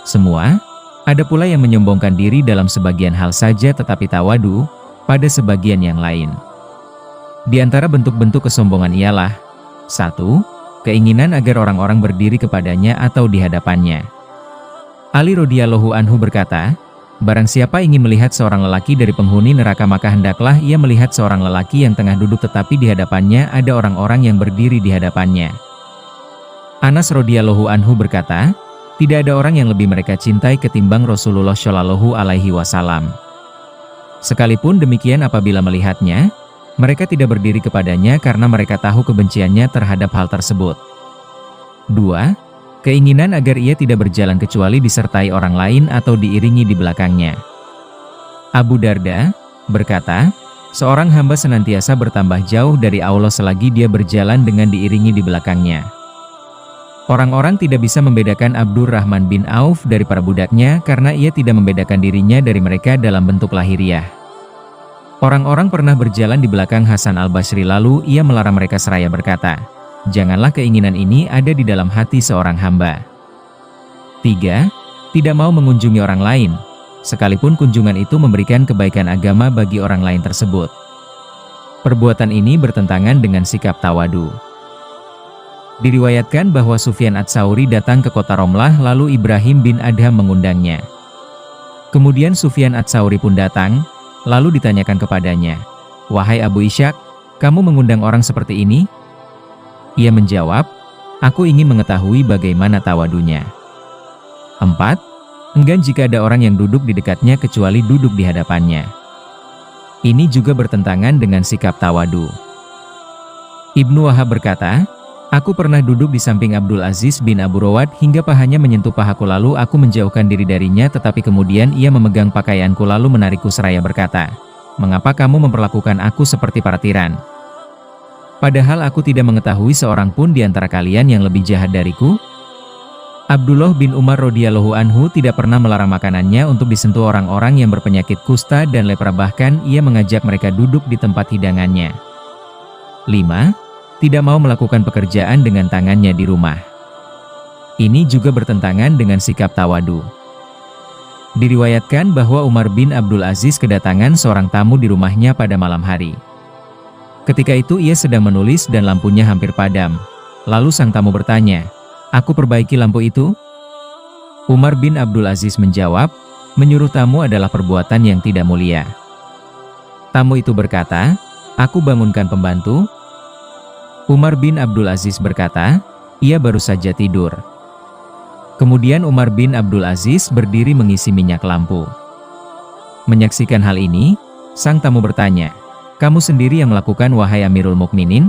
Semua, ada pula yang menyombongkan diri dalam sebagian hal saja tetapi tawadu pada sebagian yang lain. Di antara bentuk-bentuk kesombongan ialah 1. Keinginan agar orang-orang berdiri kepadanya atau di hadapannya. Ali radhiyallahu anhu berkata, barang siapa ingin melihat seorang lelaki dari penghuni neraka maka hendaklah ia melihat seorang lelaki yang tengah duduk tetapi di hadapannya ada orang-orang yang berdiri di hadapannya. Anas radhiyallahu anhu berkata, tidak ada orang yang lebih mereka cintai ketimbang Rasulullah Shallallahu Alaihi Wasallam. Sekalipun demikian apabila melihatnya, mereka tidak berdiri kepadanya karena mereka tahu kebenciannya terhadap hal tersebut. 2. Keinginan agar ia tidak berjalan kecuali disertai orang lain atau diiringi di belakangnya. Abu Darda berkata, seorang hamba senantiasa bertambah jauh dari Allah selagi dia berjalan dengan diiringi di belakangnya. Orang-orang tidak bisa membedakan Abdurrahman bin Auf dari para budaknya karena ia tidak membedakan dirinya dari mereka dalam bentuk lahiriah. Orang-orang pernah berjalan di belakang Hasan al-Basri lalu ia melarang mereka seraya berkata, janganlah keinginan ini ada di dalam hati seorang hamba. 3. Tidak mau mengunjungi orang lain, sekalipun kunjungan itu memberikan kebaikan agama bagi orang lain tersebut. Perbuatan ini bertentangan dengan sikap tawadu. Diriwayatkan bahwa Sufyan Ats-Tsauri datang ke kota Romlah lalu Ibrahim bin Adham mengundangnya. Kemudian Sufyan Ats-Tsauri pun datang, lalu ditanyakan kepadanya, wahai Abu Ishaq, kamu mengundang orang seperti ini? Ia menjawab, aku ingin mengetahui bagaimana tawadunya. 4. Enggan jika ada orang yang duduk di dekatnya kecuali duduk di hadapannya. Ini juga bertentangan dengan sikap tawadu. Ibnu Wahab berkata, aku pernah duduk di samping Abdul Aziz bin Abu Rawad hingga pahanya menyentuh pahaku lalu aku menjauhkan diri darinya tetapi kemudian ia memegang pakaianku lalu menarikku seraya berkata, mengapa kamu memperlakukan aku seperti para tiran? Padahal aku tidak mengetahui seorang pun di antara kalian yang lebih jahat dariku. Abdullah bin Umar radhiyallahu anhu tidak pernah melarang makanannya untuk disentuh orang-orang yang berpenyakit kusta dan lepra bahkan ia mengajak mereka duduk di tempat hidangannya. 5. Tidak mau melakukan pekerjaan dengan tangannya di rumah. Ini juga bertentangan dengan sikap tawadu. Diriwayatkan bahwa Umar bin Abdul Aziz kedatangan seorang tamu di rumahnya pada malam hari. Ketika itu ia sedang menulis dan lampunya hampir padam. Lalu sang tamu bertanya, aku perbaiki lampu itu? Umar bin Abdul Aziz menjawab, menyuruh tamu adalah perbuatan yang tidak mulia. Tamu itu berkata, aku bangunkan pembantu. Umar bin Abdul Aziz berkata, ia baru saja tidur. Kemudian Umar bin Abdul Aziz berdiri mengisi minyak lampu. Menyaksikan hal ini, sang tamu bertanya, kamu sendiri yang melakukan wahai Amirul Mukminin?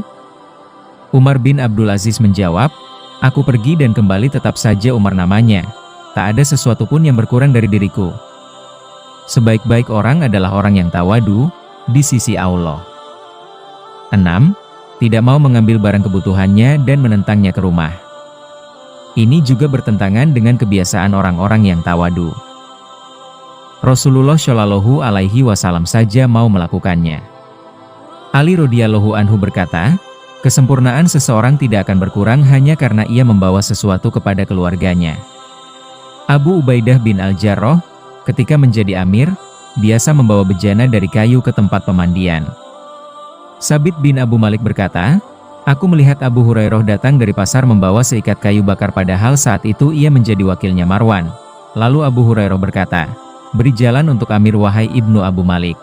Umar bin Abdul Aziz menjawab, aku pergi dan kembali tetap saja Umar namanya, tak ada sesuatu pun yang berkurang dari diriku. Sebaik-baik orang adalah orang yang tawadu di sisi Allah. 6. Tidak mau mengambil barang kebutuhannya dan menentangnya ke rumah. Ini juga bertentangan dengan kebiasaan orang-orang yang tawadu. Rasulullah Shallallahu Alaihi Wasallam saja mau melakukannya. Ali radhiyallahu anhu berkata, kesempurnaan seseorang tidak akan berkurang hanya karena ia membawa sesuatu kepada keluarganya. Abu Ubaidah bin Al-Jarrah, ketika menjadi amir, biasa membawa bejana dari kayu ke tempat pemandian. Sabit bin Abu Malik berkata, aku melihat Abu Hurairah datang dari pasar membawa seikat kayu bakar padahal saat itu ia menjadi wakilnya Marwan. Lalu Abu Hurairah berkata, beri jalan untuk amir wahai Ibnu Abu Malik.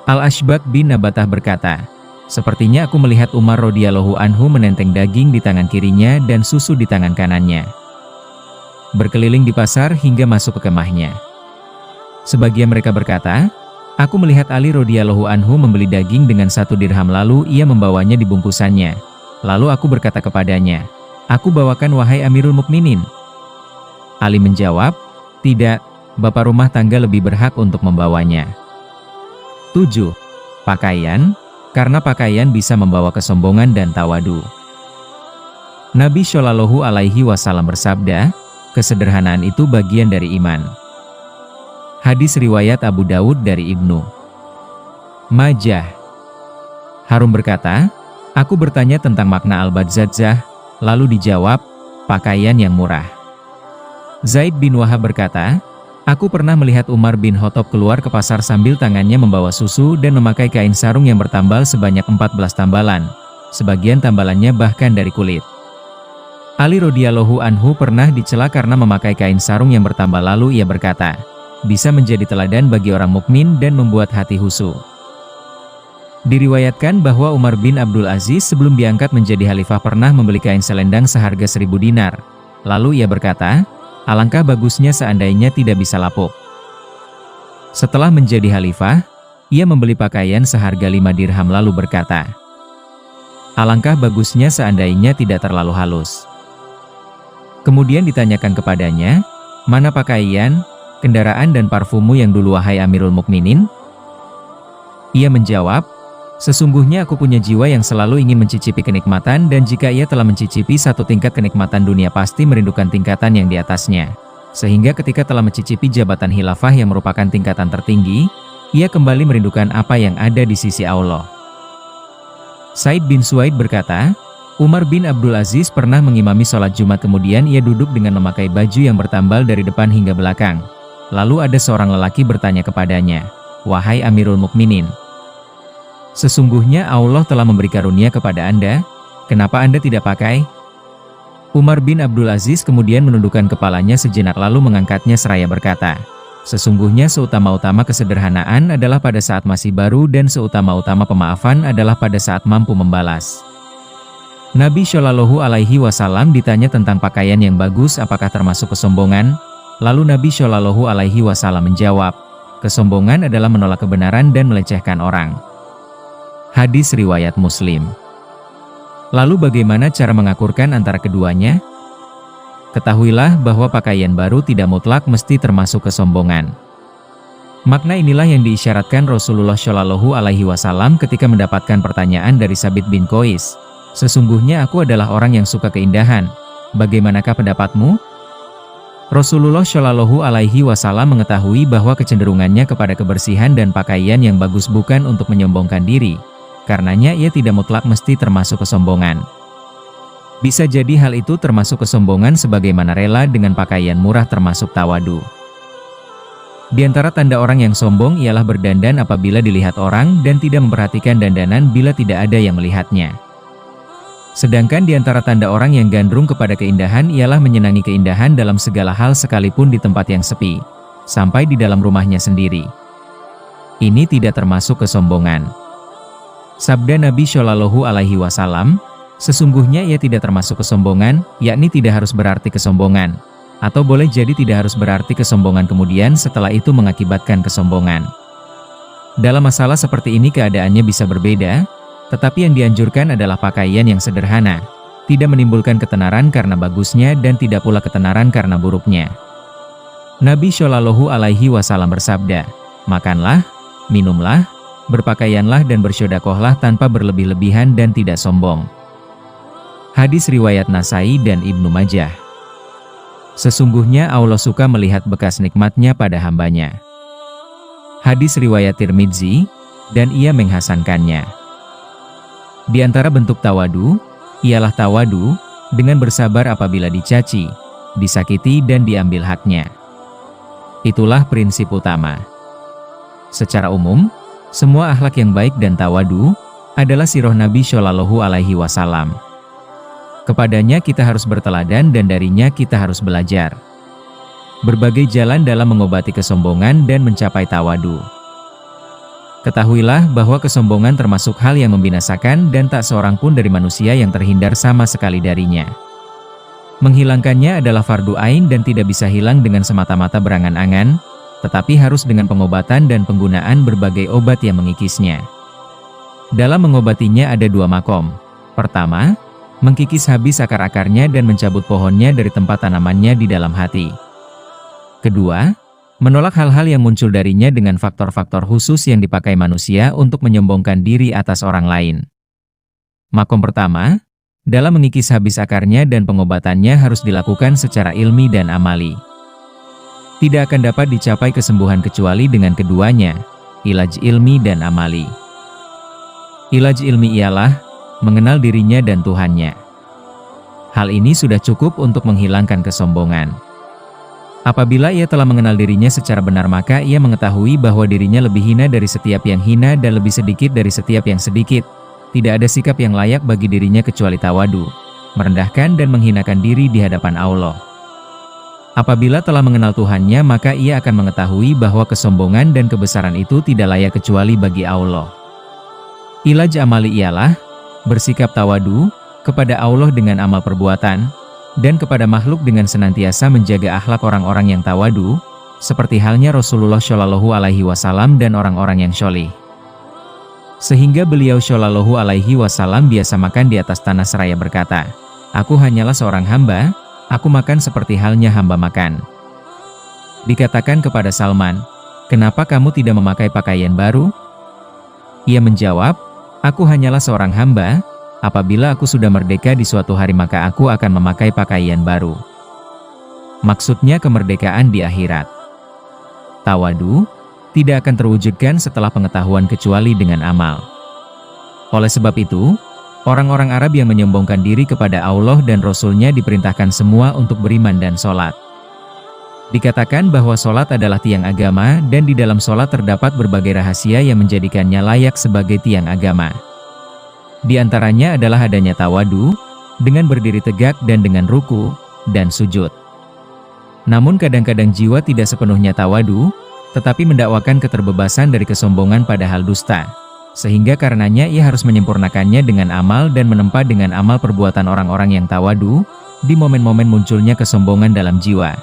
Al-Ashbak bin Nabatah berkata, sepertinya aku melihat Umar radhiyallahu anhu menenteng daging di tangan kirinya dan susu di tangan kanannya. Berkeliling di pasar hingga masuk ke kemahnya. Sebagian mereka berkata, aku melihat Ali radhiyallahu anhu membeli daging dengan 1 dirham lalu ia membawanya di bungkusannya. Lalu aku berkata kepadanya, aku bawakan wahai Amirul Mukminin. Ali menjawab, tidak, bapak rumah tangga lebih berhak untuk membawanya. 7. Pakaian, karena pakaian bisa membawa kesombongan dan tawadu. Nabi Shallallahu Alaihi Wasallam bersabda, kesederhanaan itu bagian dari iman. Hadis riwayat Abu Dawud dari Ibnu Majah. Harum berkata, aku bertanya tentang makna al-badzadzah, lalu dijawab, pakaian yang murah. Zaid bin Wahab berkata, aku pernah melihat Umar bin Khattab keluar ke pasar sambil tangannya membawa susu dan memakai kain sarung yang bertambal sebanyak 14 tambalan. Sebagian tambalannya bahkan dari kulit. Ali radhiyallahu anhu pernah dicela karena memakai kain sarung yang bertambal lalu ia berkata, bisa menjadi teladan bagi orang mukmin dan membuat hati khusyuk. Diriwayatkan bahwa Umar bin Abdul Aziz sebelum diangkat menjadi khalifah pernah membeli kain selendang seharga 1000 dinar. Lalu ia berkata, alangkah bagusnya seandainya tidak bisa lapuk. Setelah menjadi khalifah, ia membeli pakaian seharga 5 dirham lalu berkata, alangkah bagusnya seandainya tidak terlalu halus. Kemudian ditanyakan kepadanya, mana pakaian, kendaraan dan parfummu yang dulu wahai Amirul Mukminin? Ia menjawab, sesungguhnya aku punya jiwa yang selalu ingin mencicipi kenikmatan dan jika ia telah mencicipi satu tingkat kenikmatan dunia pasti merindukan tingkatan yang di atasnya. Sehingga ketika telah mencicipi jabatan khilafah yang merupakan tingkatan tertinggi, ia kembali merindukan apa yang ada di sisi Allah. Said bin Suaid berkata, Umar bin Abdul Aziz pernah mengimami sholat Jumat kemudian ia duduk dengan memakai baju yang bertambal dari depan hingga belakang. Lalu ada seorang lelaki bertanya kepadanya, wahai Amirul Mukminin, sesungguhnya Allah telah memberi karunia kepada Anda, kenapa Anda tidak pakai? Umar bin Abdul Aziz kemudian menundukkan kepalanya sejenak lalu mengangkatnya seraya berkata, sesungguhnya seutama-utama kesederhanaan adalah pada saat masih baru dan seutama-utama pemaafan adalah pada saat mampu membalas. Nabi Shallallahu Alaihi Wasallam ditanya tentang pakaian yang bagus apakah termasuk kesombongan? Lalu Nabi Shallallahu Alaihi Wasallam menjawab, kesombongan adalah menolak kebenaran dan melecehkan orang. Hadis riwayat Muslim. Lalu bagaimana cara mengakurkan antara keduanya? Ketahuilah bahwa pakaian baru tidak mutlak mesti termasuk kesombongan. Makna inilah yang diisyaratkan Rasulullah Shallallahu Alaihi Wasallam ketika mendapatkan pertanyaan dari Sabit bin Qais. Sesungguhnya aku adalah orang yang suka keindahan. Bagaimanakah pendapatmu? Rasulullah Shallallahu Alaihi Wasallam mengetahui bahwa kecenderungannya kepada kebersihan dan pakaian yang bagus bukan untuk menyombongkan diri. Karenanya ia tidak mutlak mesti termasuk kesombongan. Bisa jadi hal itu termasuk kesombongan sebagaimana rela dengan pakaian murah termasuk tawadu. Di antara tanda orang yang sombong ialah berdandan apabila dilihat orang dan tidak memperhatikan dandanan bila tidak ada yang melihatnya. Sedangkan di antara tanda orang yang gandrung kepada keindahan ialah menyenangi keindahan dalam segala hal sekalipun di tempat yang sepi, sampai di dalam rumahnya sendiri. Ini tidak termasuk kesombongan. Sabda Nabi Shallallahu Alaihi Wasallam, sesungguhnya ia tidak termasuk kesombongan, yakni tidak harus berarti kesombongan, atau boleh jadi tidak harus berarti kesombongan kemudian setelah itu mengakibatkan kesombongan. Dalam masalah seperti ini keadaannya bisa berbeda, tetapi yang dianjurkan adalah pakaian yang sederhana, tidak menimbulkan ketenaran karena bagusnya dan tidak pula ketenaran karena buruknya. Nabi Shallallahu Alaihi Wasallam bersabda, makanlah, minumlah, berpakaianlah dan bersyodakohlah tanpa berlebih-lebihan dan tidak sombong. Hadis riwayat Nasai dan Ibnu Majah. Sesungguhnya Allah suka melihat bekas nikmatnya pada hambanya. Hadis riwayat Tirmidzi, dan ia menghasankannya. Di antara bentuk tawadu, ialah tawadu, dengan bersabar apabila dicaci, disakiti dan diambil haknya. Itulah prinsip utama. Secara umum, semua akhlak yang baik dan tawadu, adalah sirah Nabi Shallallahu Alaihi Wasallam. Kepadanya kita harus berteladan dan darinya kita harus belajar. Berbagai jalan dalam mengobati kesombongan dan mencapai tawadu. Ketahuilah bahwa kesombongan termasuk hal yang membinasakan dan tak seorang pun dari manusia yang terhindar sama sekali darinya. Menghilangkannya adalah fardu ain dan tidak bisa hilang dengan semata-mata berangan-angan, tetapi harus dengan pengobatan dan penggunaan berbagai obat yang mengikisnya. Dalam mengobatinya ada dua makom. Pertama, mengkikis habis akar-akarnya dan mencabut pohonnya dari tempat tanamannya di dalam hati. Kedua, menolak hal-hal yang muncul darinya dengan faktor-faktor khusus yang dipakai manusia untuk menyombongkan diri atas orang lain. Makom pertama, dalam mengikis habis akarnya dan pengobatannya harus dilakukan secara ilmi dan amali. Tidak akan dapat dicapai kesembuhan kecuali dengan keduanya, ilaj ilmi dan amali. Ilaj ilmi ialah mengenal dirinya dan Tuhannya. Hal ini sudah cukup untuk menghilangkan kesombongan. Apabila ia telah mengenal dirinya secara benar, maka ia mengetahui bahwa dirinya lebih hina dari setiap yang hina dan lebih sedikit dari setiap yang sedikit. Tidak ada sikap yang layak bagi dirinya kecuali tawadu, merendahkan dan menghinakan diri di hadapan Allah. Apabila telah mengenal Tuhannya, maka ia akan mengetahui bahwa kesombongan dan kebesaran itu tidak layak kecuali bagi Allah. Ilaj amali ialah bersikap tawadu kepada Allah dengan amal perbuatan, dan kepada makhluk dengan senantiasa menjaga akhlak orang-orang yang tawadu, seperti halnya Rasulullah Shallallahu Alaihi Wasallam dan orang-orang yang syolih. Sehingga beliau Shallallahu Alaihi Wasallam biasa makan di atas tanah seraya berkata, "Aku hanyalah seorang hamba, aku makan seperti halnya hamba makan." Dikatakan kepada Salman, "Kenapa kamu tidak memakai pakaian baru?" Ia menjawab, "Aku hanyalah seorang hamba, apabila aku sudah merdeka di suatu hari maka aku akan memakai pakaian baru." Maksudnya kemerdekaan di akhirat. Tawadu tidak akan terwujudkan setelah pengetahuan kecuali dengan amal. Oleh sebab itu, orang-orang Arab yang menyombongkan diri kepada Allah dan Rasul-Nya diperintahkan semua untuk beriman dan sholat. Dikatakan bahwa sholat adalah tiang agama dan di dalam sholat terdapat berbagai rahasia yang menjadikannya layak sebagai tiang agama. Di antaranya adalah adanya tawadu, dengan berdiri tegak dan dengan ruku, dan sujud. Namun kadang-kadang jiwa tidak sepenuhnya tawadu, tetapi mendakwakan keterbebasan dari kesombongan pada hal dusta. Sehingga karenanya ia harus menyempurnakannya dengan amal dan menempa dengan amal perbuatan orang-orang yang tawadu, di momen-momen munculnya kesombongan dalam jiwa.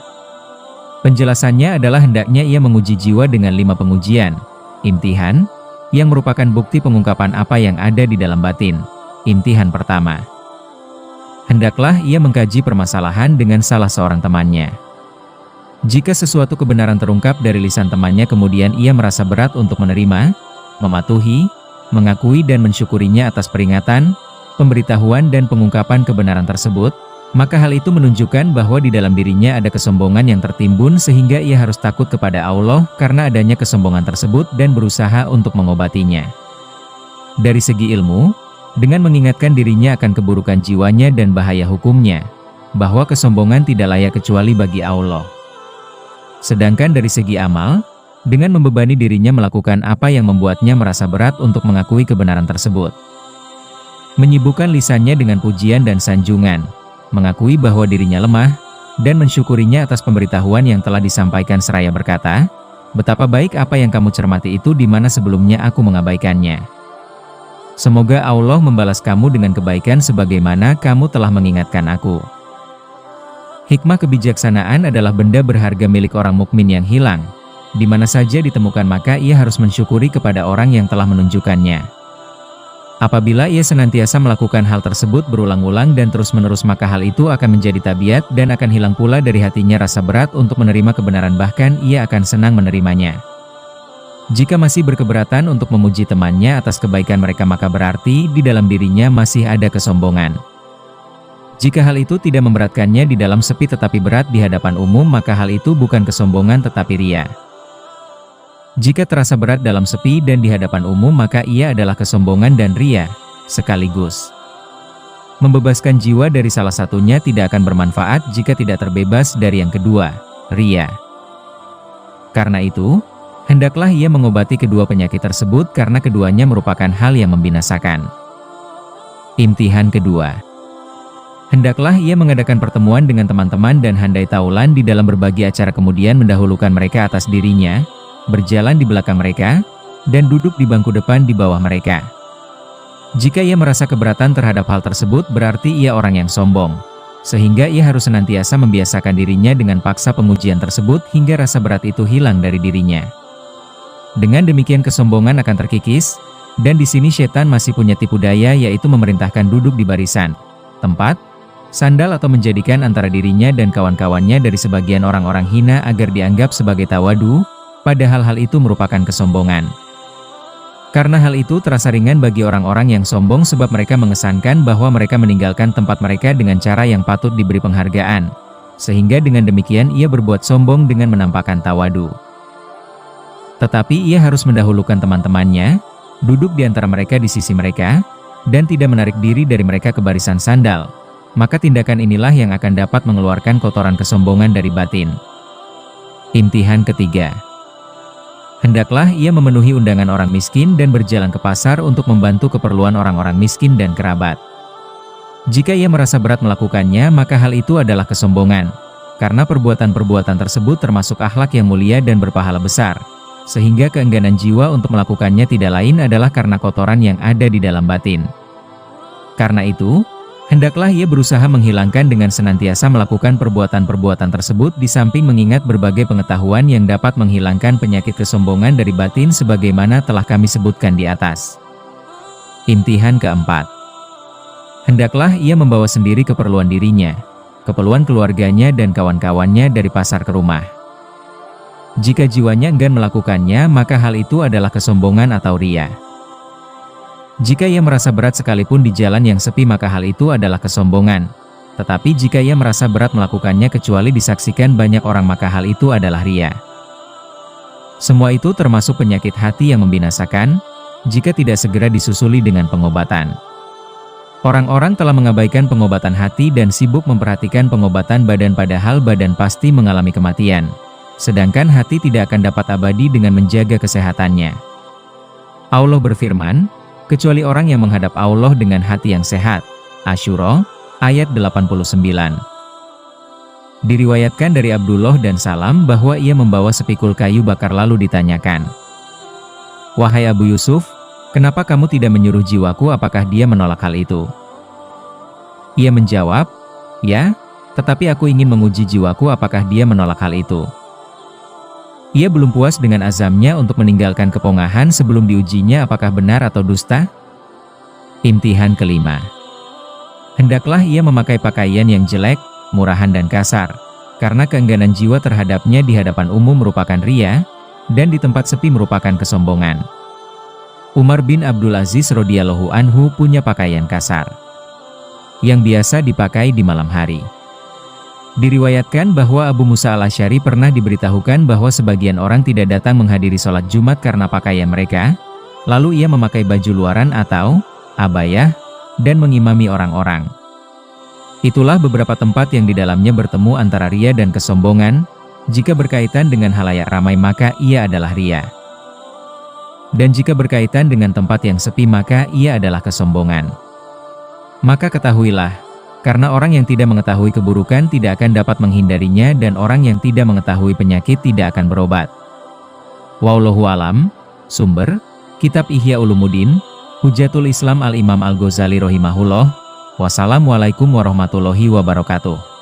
Penjelasannya adalah hendaknya ia menguji jiwa dengan 5 pengujian. Imtihan, yang merupakan bukti pengungkapan apa yang ada di dalam batin. Imtihan pertama. Hendaklah ia mengkaji permasalahan dengan salah seorang temannya. Jika sesuatu kebenaran terungkap dari lisan temannya kemudian ia merasa berat untuk menerima, mematuhi, mengakui dan mensyukurinya atas peringatan, pemberitahuan dan pengungkapan kebenaran tersebut, maka hal itu menunjukkan bahwa di dalam dirinya ada kesombongan yang tertimbun sehingga ia harus takut kepada Allah karena adanya kesombongan tersebut dan berusaha untuk mengobatinya. Dari segi ilmu, dengan mengingatkan dirinya akan keburukan jiwanya dan bahaya hukumnya, bahwa kesombongan tidak layak kecuali bagi Allah. Sedangkan dari segi amal, dengan membebani dirinya melakukan apa yang membuatnya merasa berat untuk mengakui kebenaran tersebut. Menyibukkan lisannya dengan pujian dan sanjungan, mengakui bahwa dirinya lemah, dan mensyukurinya atas pemberitahuan yang telah disampaikan seraya berkata, "Betapa baik apa yang kamu cermati itu di mana sebelumnya aku mengabaikannya. Semoga Allah membalas kamu dengan kebaikan sebagaimana kamu telah mengingatkan aku." Hikmah kebijaksanaan adalah benda berharga milik orang mukmin yang hilang. Di mana saja ditemukan maka ia harus mensyukuri kepada orang yang telah menunjukkannya. Apabila ia senantiasa melakukan hal tersebut berulang-ulang dan terus-menerus maka hal itu akan menjadi tabiat dan akan hilang pula dari hatinya rasa berat untuk menerima kebenaran, bahkan ia akan senang menerimanya. Jika masih berkeberatan untuk memuji temannya atas kebaikan mereka maka berarti di dalam dirinya masih ada kesombongan. Jika hal itu tidak memberatkannya di dalam sepi tetapi berat di hadapan umum maka hal itu bukan kesombongan tetapi ria. Jika terasa berat dalam sepi dan di hadapan umum, maka ia adalah kesombongan dan ria, sekaligus. Membebaskan jiwa dari salah satunya tidak akan bermanfaat jika tidak terbebas dari yang kedua, ria. Karena itu, hendaklah ia mengobati kedua penyakit tersebut karena keduanya merupakan hal yang membinasakan. Imtihan kedua. Hendaklah ia mengadakan pertemuan dengan teman-teman dan handai taulan di dalam berbagi acara, kemudian mendahulukan mereka atas dirinya, berjalan di belakang mereka, dan duduk di bangku depan di bawah mereka. Jika ia merasa keberatan terhadap hal tersebut, berarti ia orang yang sombong, sehingga ia harus senantiasa membiasakan dirinya dengan paksa pengujian tersebut hingga rasa berat itu hilang dari dirinya. Dengan demikian kesombongan akan terkikis, dan di sini setan masih punya tipu daya, yaitu memerintahkan duduk di barisan, tempat, sandal atau menjadikan antara dirinya dan kawan-kawannya dari sebagian orang-orang hina agar dianggap sebagai tawadu, padahal hal itu merupakan kesombongan. Karena hal itu terasa ringan bagi orang-orang yang sombong sebab mereka mengesankan bahwa mereka meninggalkan tempat mereka dengan cara yang patut diberi penghargaan, sehingga dengan demikian ia berbuat sombong dengan menampakkan tawadu. Tetapi ia harus mendahulukan teman-temannya, duduk di antara mereka di sisi mereka, dan tidak menarik diri dari mereka ke barisan sandal. Maka tindakan inilah yang akan dapat mengeluarkan kotoran kesombongan dari batin. Imtihan ketiga. Hendaklah ia memenuhi undangan orang miskin dan berjalan ke pasar untuk membantu keperluan orang-orang miskin dan kerabat. Jika ia merasa berat melakukannya, maka hal itu adalah kesombongan, karena perbuatan-perbuatan tersebut termasuk akhlak yang mulia dan berpahala besar, sehingga keengganan jiwa untuk melakukannya tidak lain adalah karena kotoran yang ada di dalam batin. Karena itu, hendaklah ia berusaha menghilangkan dengan senantiasa melakukan perbuatan-perbuatan tersebut di samping mengingat berbagai pengetahuan yang dapat menghilangkan penyakit kesombongan dari batin sebagaimana telah kami sebutkan di atas. Imtihan keempat. Hendaklah ia membawa sendiri keperluan dirinya, keperluan keluarganya dan kawan-kawannya dari pasar ke rumah. Jika jiwanya enggan melakukannya, maka hal itu adalah kesombongan atau ria. Jika ia merasa berat sekalipun di jalan yang sepi, maka hal itu adalah kesombongan. Tetapi jika ia merasa berat melakukannya kecuali disaksikan banyak orang, maka hal itu adalah ria. Semua itu termasuk penyakit hati yang membinasakan, jika tidak segera disusuli dengan pengobatan. Orang-orang telah mengabaikan pengobatan hati dan sibuk memperhatikan pengobatan badan, padahal badan pasti mengalami kematian. Sedangkan hati tidak akan dapat abadi dengan menjaga kesehatannya. Allah berfirman, kecuali orang yang menghadap Allah dengan hati yang sehat. Asyura, ayat 89. Diriwayatkan dari Abdullah dan Salam bahwa ia membawa sepikul kayu bakar lalu ditanyakan, "Wahai Abu Yusuf, kenapa kamu tidak menyuruh jiwaku? Apakah dia menolak hal itu?" Ia menjawab, "Ya, tetapi aku ingin menguji jiwaku apakah dia menolak hal itu." Ia belum puas dengan azamnya untuk meninggalkan kepongahan sebelum diujinya apakah benar atau dusta. Imtihan kelima. Hendaklah ia memakai pakaian yang jelek, murahan dan kasar, karena keengganan jiwa terhadapnya di hadapan umum merupakan ria, dan di tempat sepi merupakan kesombongan. Umar bin Abdul Aziz radhiyallahu anhu punya pakaian kasar, yang biasa dipakai di malam hari. Diriwayatkan bahwa Abu Musa al-Asy'ari pernah diberitahukan bahwa sebagian orang tidak datang menghadiri sholat Jumat karena pakaian mereka, lalu ia memakai baju luaran atau abayah, dan mengimami orang-orang. Itulah beberapa tempat yang di dalamnya bertemu antara ria dan kesombongan. Jika berkaitan dengan halayak ramai maka ia adalah ria. Dan jika berkaitan dengan tempat yang sepi maka ia adalah kesombongan. Maka ketahuilah, karena orang yang tidak mengetahui keburukan tidak akan dapat menghindarinya, dan orang yang tidak mengetahui penyakit tidak akan berobat. Wallahu alam. Sumber, Kitab Ihya Ulumuddin, Hujatul Islam Al-Imam Al-Ghazali Rahimahullah. Wassalamualaikum warahmatullahi wabarakatuh.